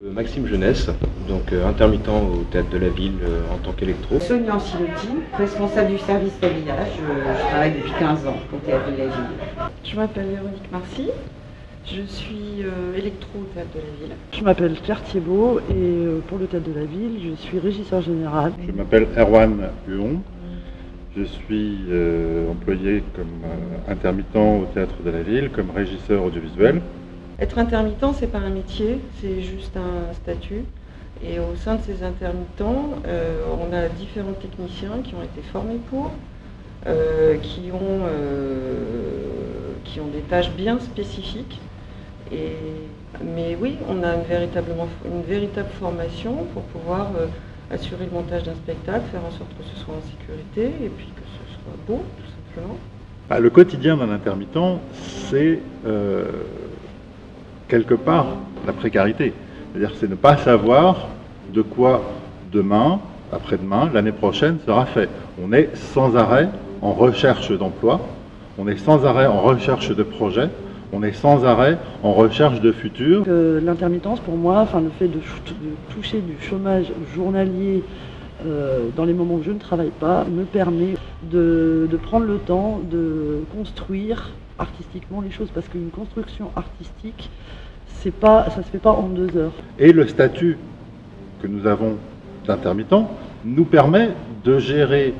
Maxime Jeunesse, donc intermittent au Théâtre de la Ville en tant qu'électro. Sonia Ancilotti, responsable du service habillage. Je travaille depuis 15 ans au Théâtre de la Ville. Je m'appelle Véronique Marcy, je suis électro au Théâtre de la Ville. Je m'appelle Claire Thiebaud et pour le Théâtre de la Ville, je suis régisseur général. Je m'appelle Erwan Huon, je suis employé comme intermittent au Théâtre de la Ville, comme régisseur audiovisuel. Être intermittent, c'est pas un métier, c'est juste un statut. Et au sein de ces intermittents, on a différents techniciens qui ont été formés pour, qui ont des tâches bien spécifiques. Mais oui, on a une véritable formation pour pouvoir assurer le montage d'un spectacle, faire en sorte que ce soit en sécurité et puis que ce soit beau, tout simplement. Le quotidien d'un intermittent, c'est quelque part la précarité. C'est-à-dire c'est ne pas savoir de quoi demain, après-demain, l'année prochaine sera fait. On est sans arrêt en recherche d'emploi, on est sans arrêt en recherche de projets, on est sans arrêt en recherche de futur. L'intermittence, pour moi, le fait de toucher du chômage journalier dans les moments où je ne travaille pas, me permet de prendre le temps de construire artistiquement les choses, parce qu'une construction artistique, ça ne se fait pas en 2 heures. Et le statut que nous avons d'intermittent nous permet de gérer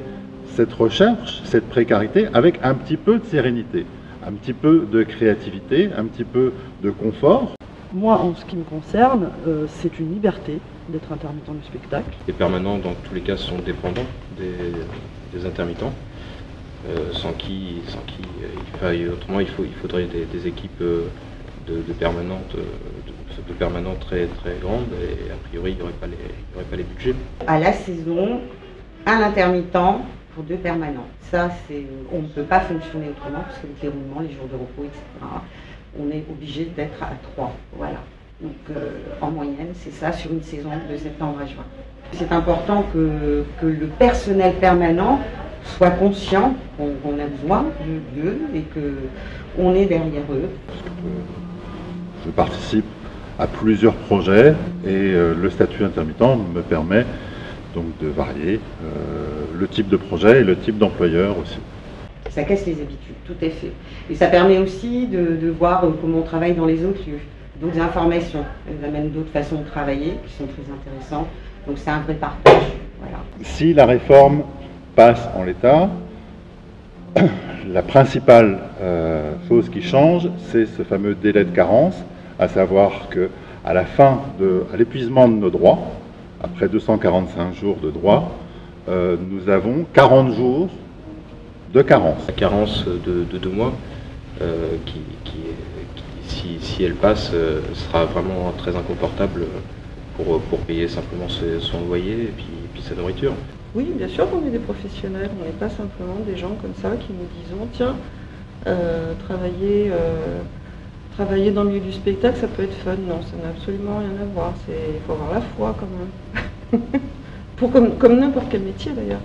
cette recherche, cette précarité, avec un petit peu de sérénité, un petit peu de créativité, un petit peu de confort. Moi, en ce qui me concerne, c'est une liberté d'être intermittent du spectacle. Les permanents, dans tous les cas, sont dépendants des intermittents, sans qui autrement il faudrait des équipes de permanents très grandes, et a priori il n'y aurait pas les budgets. À la saison, un intermittent pour 2 permanents. Ça, on ne peut pas fonctionner autrement, parce que le déroulement, les jours de repos, etc., on est obligé d'être à 3. Voilà. Donc en moyenne, c'est ça sur une saison de septembre à juin. C'est important que le personnel permanent soit conscient qu'on a besoin d'eux et qu'on est derrière eux. Je participe à plusieurs projets et le statut intermittent me permet donc de varier le type de projet et le type d'employeur aussi. Ça casse les habitudes, tout à fait. Et ça permet aussi de voir comment on travaille dans les autres lieux, d'autres informations. Elles amènent d'autres façons de travailler qui sont très intéressantes. Donc c'est un vrai partage. Voilà. Si la réforme passe en l'état, la principale chose qui change, c'est ce fameux délai de carence, à savoir que à l'épuisement de nos droits, après 245 jours de droits, nous avons 40 jours de carence. La carence de 2 mois, si elle passe, sera vraiment très inconfortable pour payer simplement son loyer et puis sa nourriture. Oui, bien sûr qu'on est des professionnels, on n'est pas simplement des gens comme ça qui nous disons tiens, travailler dans le milieu du spectacle, ça peut être fun. Non, ça n'a absolument rien à voir. Il faut avoir la foi quand même. Comme n'importe quel métier d'ailleurs.